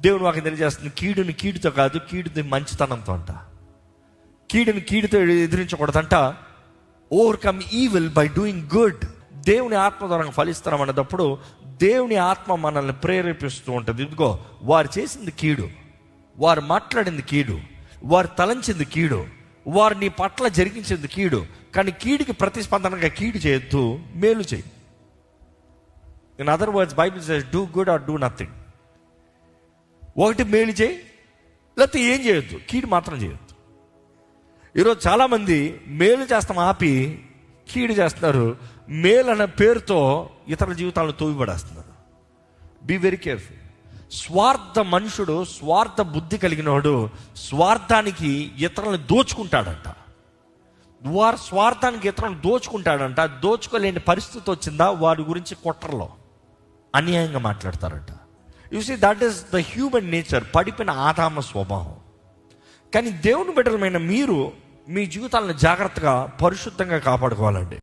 దేవుడు మాకు తెలియజేస్తుంది, కీడుని కీడుతో కాదు, కీడుని మంచితనంతో అంట. కీడుని కీడుతో ఎదిరించకూడదంట. Overcome evil by doing good. దేవుని ఆత్మ ద్వారా ఫలిస్తున్నాం అన్నప్పుడు దేవుని ఆత్మ మనల్ని ప్రేరేపిస్తూ ఉంటుంది. ఇదిగో, వారు చేసింది కీడు, వారు మాట్లాడింది కీడు, వారు తలంచింది కీడు, వారు నీ పట్ల జరిగించింది కీడు, కానీ కీడుకి ప్రతిస్పందనగా కీడు చేయొద్దు, మేలు చేయి. In other words Bible says do good or do nothing. ఒకటి మేలు చేయి, లేకపోతే ఏం చేయొద్దు, కీడు మాత్రం చేయొద్దు. ఈరోజు చాలామంది మేలు చేస్తాం ఆపి కీడు చేస్తున్నారు. మేలు అనే పేరుతో ఇతర జీవితాలను తోవిపడేస్తున్నారు. Be very careful. స్వార్థ మనుషుడు, స్వార్థ బుద్ధి కలిగినవాడు స్వార్థానికి ఇతరులను దోచుకుంటాడంట. వారు స్వార్థానికి ఇతరులను దోచుకుంటాడంట. దోచుకోలేని పరిస్థితి వచ్చిందా వారి గురించి కుట్రలో అన్యాయంగా మాట్లాడతారంట. You see, that is the human nature, పడిపోయిన ఆదామ స్వభావం. కానీ దేవుని బిడ్డలమైన మీరు మీ జీవితాలను జాగ్రత్తగా పరిశుద్ధంగా కాపాడుకోవాలండి.